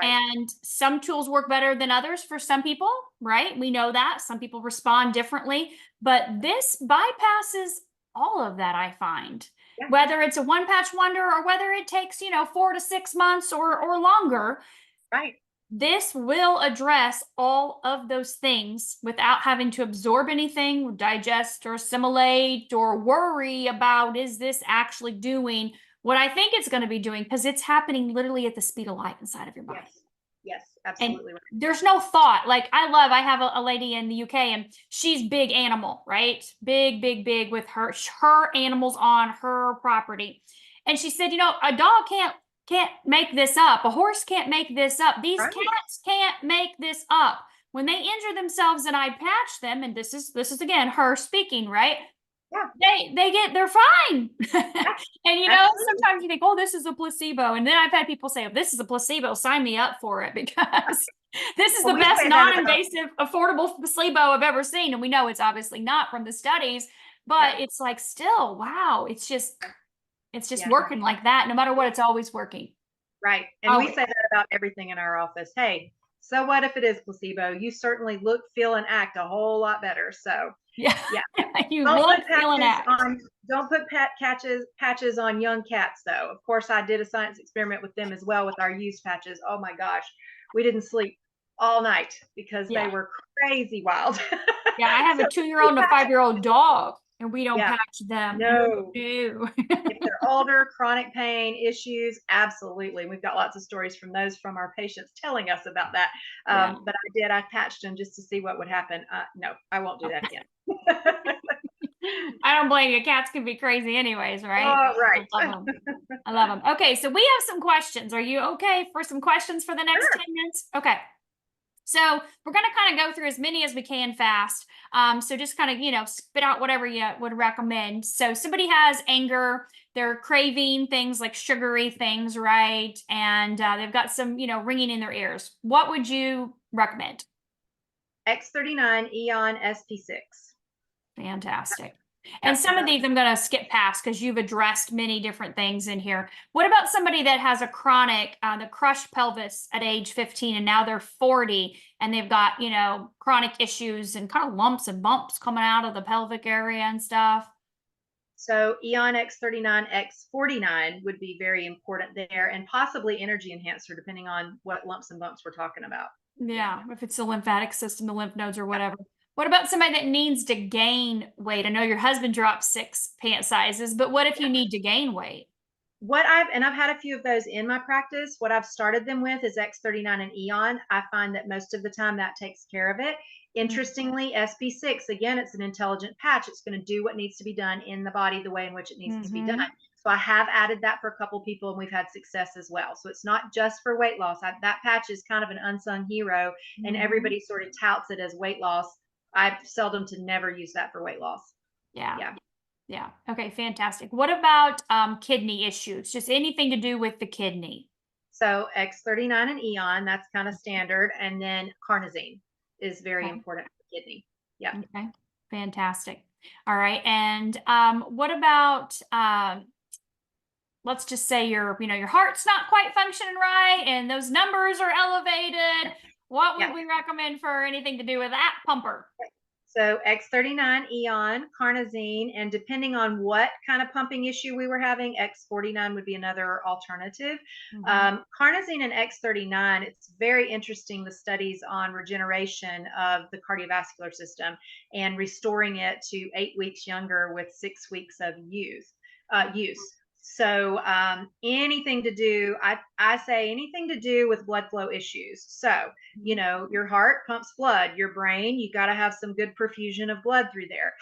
Right. And some tools work better than others for some people, right? We know that some people respond differently, but this bypasses all of that, I find. Yeah. whether it's a one patch wonder or whether it takes, 4 to 6 months or longer. Right. This will address all of those things without having to absorb anything, digest or assimilate or worry about, is this actually doing what I think it's going to be doing? Because it's happening literally at the speed of light inside of your body. Yes. Yes, And absolutely right. there's no thought. Like I have a lady in the UK and she's big animal, right? Big, big, big with her animals on her property. And she said, a dog can't make this up. A horse can't make this up. These Right. cats can't make this up. When they injure themselves and I patch them, and this is again her speaking, right? Yeah. They're fine. And Absolutely. sometimes you think, oh, this is a placebo. And then I've had people say, if this is a placebo, sign me up for it, because this is Well, the we best say that about, non-invasive, affordable placebo I've ever seen. And we know it's obviously not from the studies, but yeah. it's like still, wow, it's just Yeah. working like that. No matter what, it's always working. Right. And we Always. say that about everything in our office. Hey, so what if it is placebo? You certainly look, feel, and act a whole lot better. So Yeah. yeah. You Don't look, put feel, and patches act. on. Don't put patches on young cats, though. Of course, I did a science experiment with them as well with our used patches. Oh my gosh, we didn't sleep all night because they Yeah. were crazy wild. Yeah. I have So a 2-year-old and a 5-year-old dog, and we don't yeah, patch them. no. No. If they're older, chronic pain issues, absolutely. We've got lots of stories from those from our patients telling us about that. Yeah. But I patched them just to see what would happen. No, I won't do that again. I don't blame you. Cats can be crazy anyways, right? Oh, right. I love them. I love them. Okay, so we have some questions. Are you okay for some questions for the next Sure. 10 minutes? Okay. So we're going to kind of go through as many as we can fast. So just kind of, spit out whatever you would recommend. So somebody has anger, they're craving things like sugary things, right? And they've got some, ringing in their ears. What would you recommend? X39 Eon SP6. Fantastic. And Yep. some of these I'm going to skip past because you've addressed many different things in here. What about somebody that has a chronic, the crushed pelvis at age 15 and now they're 40 and they've got, chronic issues and kind of lumps and bumps coming out of the pelvic area and stuff? So Eon X39 X49 would be very important there, and possibly energy enhancer, depending on what lumps and bumps we're talking about. Yeah, if it's the lymphatic system, the lymph nodes or whatever. What about somebody that needs to gain weight? I know your husband dropped 6 pant sizes, but what if you need to gain weight? I've had a few of those in my practice. What I've started them with is X39 and Eon. I find that most of the time that takes care of it. Interestingly, SB6, again, it's an intelligent patch. It's going to do what needs to be done in the body the way in which it needs to be done. So I have added that for a couple people and we've had success as well. So it's not just for weight loss. That patch is kind of an unsung hero and everybody sort of touts it as weight loss. I've seldom to never use that for weight loss. Yeah. Yeah. Yeah. Okay, fantastic. What about kidney issues? Just anything to do with the kidney? So X39 and Eon, that's kind of standard. And then carnosine is very important for the kidney. Yeah. Okay. Fantastic. All right. And what about let's just say your heart's not quite functioning right and those numbers are elevated. What would we recommend for anything to do with that pumper? So X39, Eon, carnosine, and depending on what kind of pumping issue we were having, X49 would be another alternative. Carnosine and X39, it's very interesting, the studies on regeneration of the cardiovascular system and restoring it to 8 weeks younger with 6 weeks of use. So anything to do, I say anything to do with blood flow issues. So, your heart pumps blood, your brain, you got to have some good perfusion of blood through there.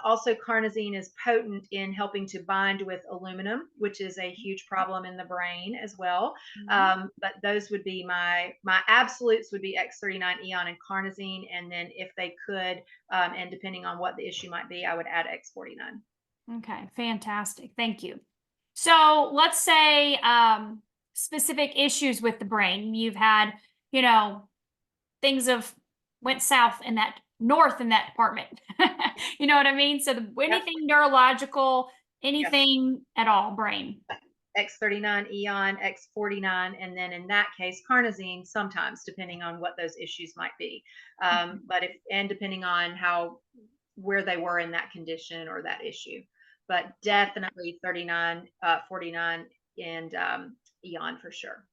Also, carnosine is potent in helping to bind with aluminum, which is a huge problem in the brain as well. But those would be my absolutes would be X39, Eon, and carnosine. And then if they could, and depending on what the issue might be, I would add X49. Okay, fantastic. Thank you. So let's say specific issues with the brain. You've had, things have went north in that department. You know what I mean? So anything neurological, anything at all, brain. X39, Eon, X49, and then in that case, carnosine sometimes, depending on what those issues might be. But depending on where they were in that condition or that issue. but definitely 39, 49, and Eon for sure.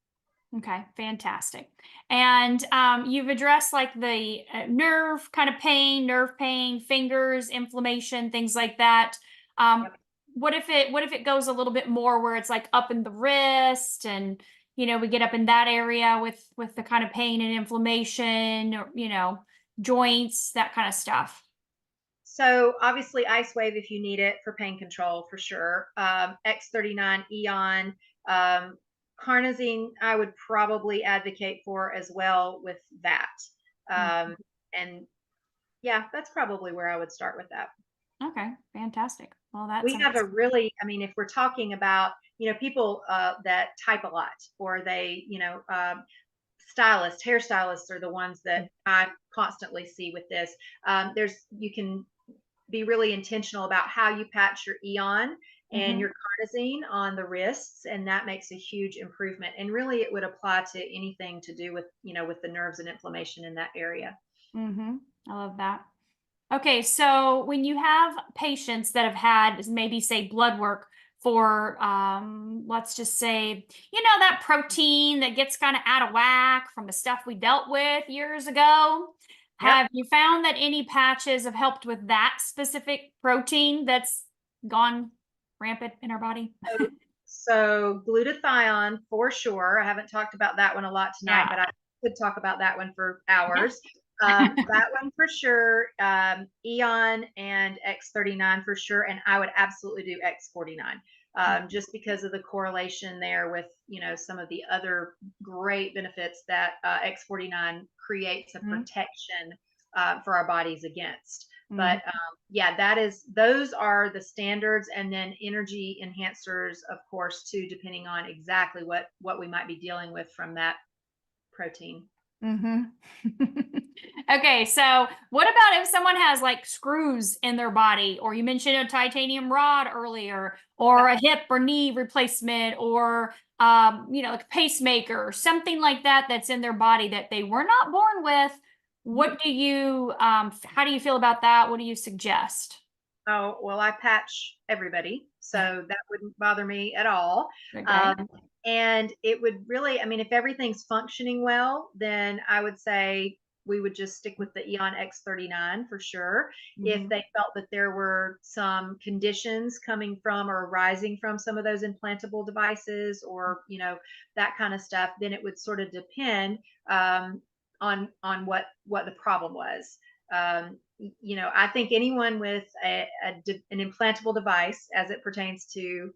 Okay, fantastic. And you've addressed like the nerve kind of pain, nerve pain, fingers, inflammation, things like that. Um, Yep. what if it goes a little bit more where it's like up in the wrist and we get up in that area with the kind of pain and inflammation or joints, that kind of stuff. So obviously Ice Wave if you need it for pain control for sure. X39 Eon, um, Carnosine I would probably advocate for as well with that. Mm. Um, and yeah, that's probably where I would start with that. Okay, fantastic. Well, that We have a sounds. really, I mean, if we're talking about, people that type a lot or they, stylists, hairstylists are the ones that I constantly see with this. You can be really intentional about how you patch your Eon and Mm-hmm. your carnosine on the wrists, and that makes a huge improvement. And really, it would apply to anything to do with with the nerves and inflammation in that area. Mm-hmm. I love that. Okay, so when you have patients that have had maybe say blood work for let's just say, that protein that gets kind of out of whack from the stuff we dealt with years ago, Yep. have you found that any patches have helped with that specific protein that's gone rampant in our body? So glutathione for sure. I haven't talked about that one a lot tonight, Yeah. but I could talk about that one for Yeah. hours. That one for sure. Eon and X39 for sure, and I would absolutely do X49. Just because of the correlation there with some of the other great benefits that X49 creates a Mhm. protection for our bodies against. But Mhm. yeah, those are the standards, and then energy enhancers, of course, too, depending on exactly what we might be dealing with from that protein. Mm-hmm. Okay, so what about if someone has like screws in their body, or you mentioned a titanium rod earlier, or Yep. a hip or knee replacement, or like a pacemaker, or something like that that's in their body that they were not born with? Mhm. How do you feel about that? What do you suggest? Oh, well, I patch everybody, so that wouldn't bother me at all. Okay. Um, and it would really, I mean, if everything's functioning well, then I would say we would just stick with the Eon X39 for sure. If Mm-hmm. they felt that there were some conditions coming from or arising from some of those implantable devices or, that kind of stuff, then it would sort of depend on what the problem was. I think anyone with an implantable device as it pertains to,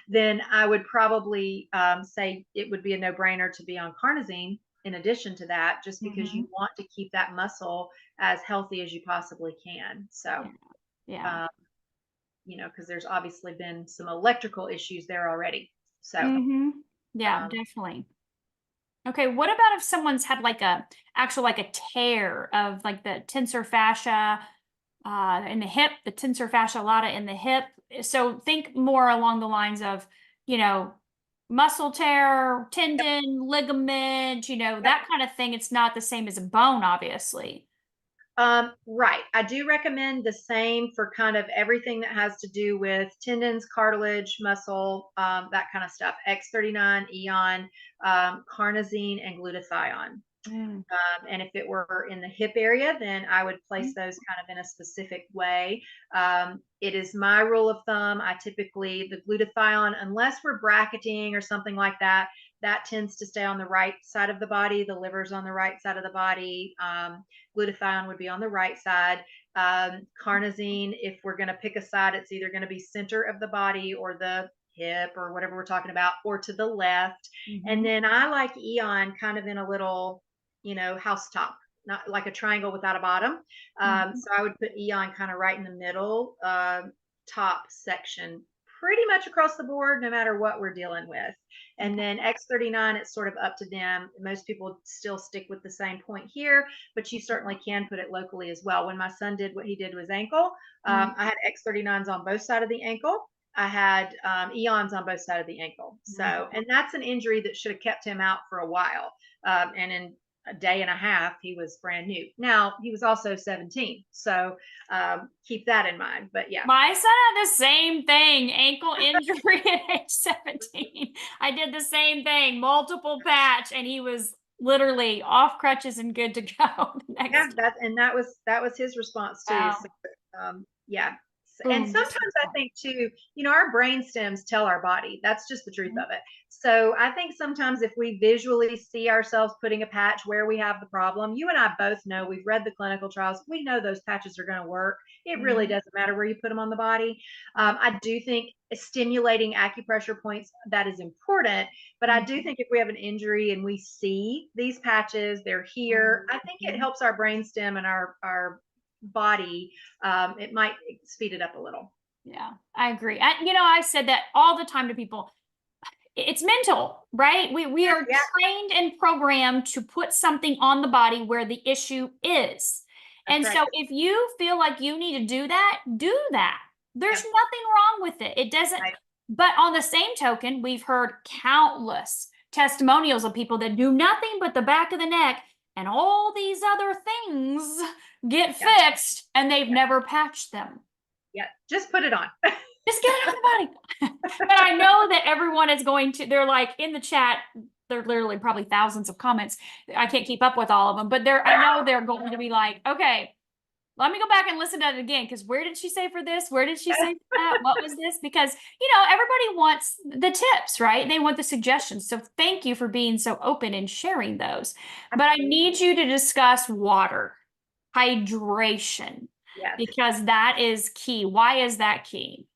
then I would probably say it would be a no brainer to be on carnosine in addition to that, just because Mm-hmm. you want to keep that muscle as healthy as you possibly can. So, Yeah. Yeah. um, because there's obviously been some electrical issues there already. So, Mm-hmm. Yeah, um, definitely. Okay, what about if someone's had like a tear of like the tensor fascia in the hip, the tensor fascia lata in the hip? So think more along the lines of, you know, muscle tear, yep, tendon, ligament, yep. that kind of thing. It's not the same as a bone, obviously. Right. I do recommend the same for kind of everything that has to do with tendons, cartilage, muscle, that kind of stuff. X39, Eon, carnosine, and glutathione. Mm, And if it were in the hip area, then I would place those kind of in a specific way. It is my rule of thumb. I typically, the glutathione, unless we're bracketing or something like that, that tends to stay on the right side of the body. The liver's on the right side of the body. Glutathione would be on the right side. Carnosine, if we're going to pick a side, it's either going to be center of the body or the hip or whatever we're talking about, or to the left. And mhm, then I like Eon kind of in a little house top, not like a triangle without a bottom. mhm, So I would put Eon kind of right in the middle, top section, pretty much across the board, no matter what we're dealing with. And okay, then X39, it's sort of up to them. Most people still stick with the same point here, but you certainly can put it locally as well. When my son did what he did with his ankle, mm, I had X39s on both sides of the ankle. I had Eons on both sides of the ankle. mhm, So, and that's an injury that should have kept him out for a while. And in a day and a half, he was brand new. Now he was also 17, so keep that in mind. But yeah, My son had the same thing, ankle injury at age 17. I did the same thing, multiple patch, and he was literally off crutches and good to go the yeah, next. that was his response too. Wow. So, yeah. And Boom. sometimes I think too, our brain stems tell our body. That's just the truth of it. So I think sometimes if we visually see ourselves putting a patch where we have the problem, you and I both know, we've read the clinical trials, we know those patches are going to work. It really doesn't matter where you put them on the body. I do think stimulating acupressure points, that is important, but I do think if we have an injury and we see these patches, they're here, I think it helps our brainstem and our body. It might speed it up a little. Yeah, I agree. I said that all the time to people. It's mental, right? We are trained and programmed to put something on the body where the issue is. And That's so right. if you feel like you need to do that, do that. There's Yep. nothing wrong with it. It doesn't, Right. but on the same token, we've heard countless testimonials of people that do nothing but the back of the neck and all these other things get Yeah. fixed and they've never patched them. Yeah, just put it on. Just get it on the body. But I know that everyone is going to, they're like in the chat, there are literally probably thousands of comments. I can't keep up with all of them, but I know they're going to be like, okay, let me go back and listen to it again. Because where did she say for this? Where did she say for that? What was this? Because, everybody wants the tips, right? They want the suggestions. So thank you for being so open and sharing those. But I need you to discuss water, hydration, Yes. because that is key. Why is that key?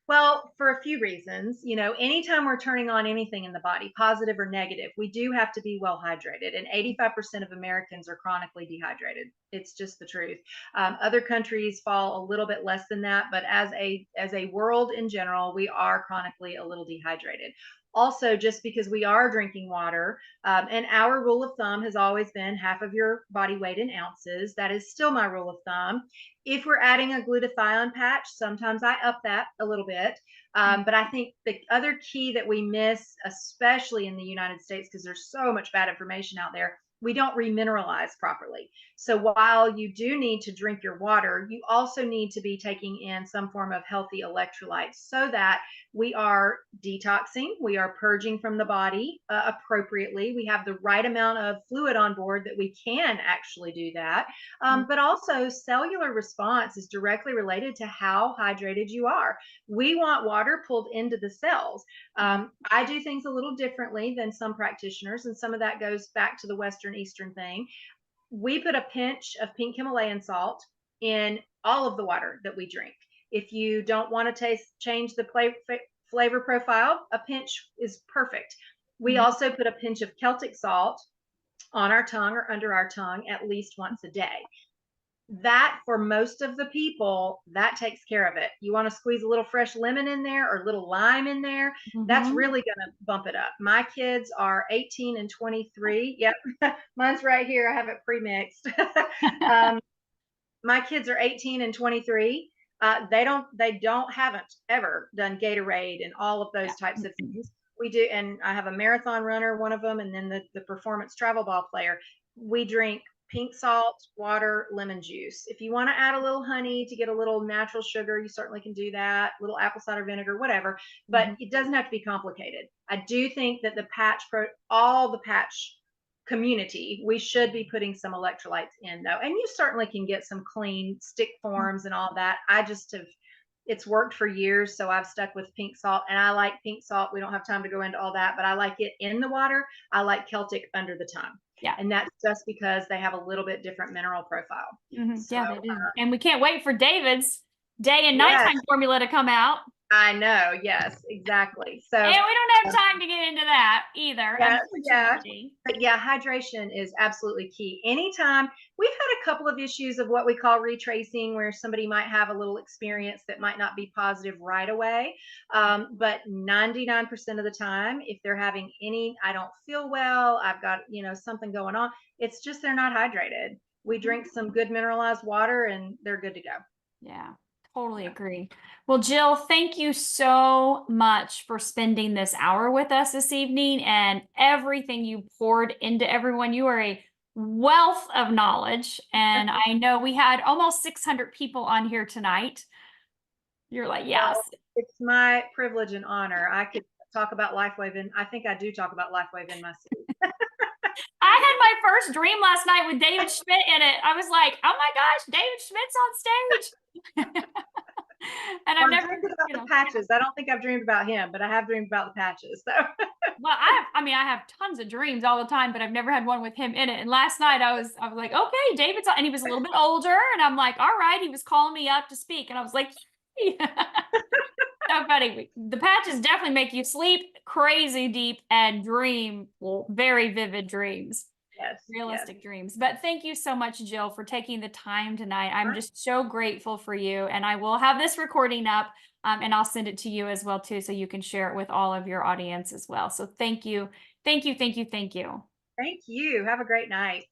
Well, for a few reasons, anytime we're turning on anything in the body, positive or negative, we do have to be well hydrated. And 85% of Americans are chronically dehydrated. It's just the truth. Other countries fall a little bit less than that, but as a world in general, we are chronically a little dehydrated. Also, just because we are drinking water, and our rule of thumb has always been half of your body weight in ounces. That is still my rule of thumb. If we're adding a glutathione patch, sometimes I up that a little bit. But I think the other key that we miss, especially in the United States, because there's so much bad information out there, we don't remineralize properly. So while you do need to drink your water, you also need to be taking in some form of healthy electrolytes so that we are detoxing, we are purging from the body appropriately. We have the right amount of fluid on board that we can actually do that. But also, cellular response is directly related to how hydrated you are. We want water pulled into the cells. I do things a little differently than some practitioners, and some of that goes back to the Western Eastern thing. We put a pinch of pink Himalayan salt in all of the water that we drink. If you don't want to change the flavor profile, a pinch is perfect. We also put a pinch of Celtic salt on our tongue or under our tongue at least once a day. That, for most of the people, that takes care of it. You want to squeeze a little fresh lemon in there or a little lime in there, that's really going to bump it up. My kids are 18 and 23. Yep, mine's right here. I have it pre-mixed. My kids are 18 and 23. Haven't ever done Gatorade and all of those types of things. We do, and I have a marathon runner, one of them, and then the performance travel ball player. We drink pink salt, water, lemon juice. If you want to add a little honey to get a little natural sugar, you certainly can do that. A little apple cider vinegar, whatever. But it doesn't have to be complicated. I do think that all the patch community, we should be putting some electrolytes in though. And you certainly can get some clean stick forms and all that. It's worked for years, so I've stuck with pink salt, and I like pink salt. We don't have time to go into all that, but I like it in the water. I like Celtic under the tongue. Yeah. And that's just because they have a little bit different mineral profile. So, yeah, they do. And we can't wait for David's day and nighttime formula to come out. I know. Yes, exactly. So, and we don't have time to get into that either. But yeah, hydration is absolutely key. Anytime we've had a couple of issues of what we call retracing, where somebody might have a little experience that might not be positive right away. But 99% of the time, if they're having I don't feel well, I've got, something going on, it's just they're not hydrated. We drink some good mineralized water and they're good to go. Yeah. Totally agree. Well, Jill, thank you so much for spending this hour with us this evening and everything you poured into everyone. You are a wealth of knowledge. And I know we had almost 600 people on here tonight. You're like, yes. Well, it's my privilege and honor. I could talk about Lifewave, and I think I do talk about Lifewave in my sleep. I had my first dream last night with David Schmidt in it. I was like, oh my gosh, David Schmidt's on stage. And I've never, dreamed about the patches. I don't think I've dreamed about him, but I have dreamed about the patches. So well, I have tons of dreams all the time, but I've never had one with him in it. And last night I was like, okay, David's on, and he was a little bit older, and I'm like, all right, he was calling me up to speak, and I was like, so funny. The patches definitely make you sleep crazy deep and dream very vivid dreams. yes, Realistic dreams. But thank you so much, Jill, for taking the time tonight. I'm just so grateful for you, and I will have this recording up, and I'll send it to you as well too, so you can share it with all of your audience as well. So thank you. Thank you. Thank you. Thank you. Thank you. Have a great night.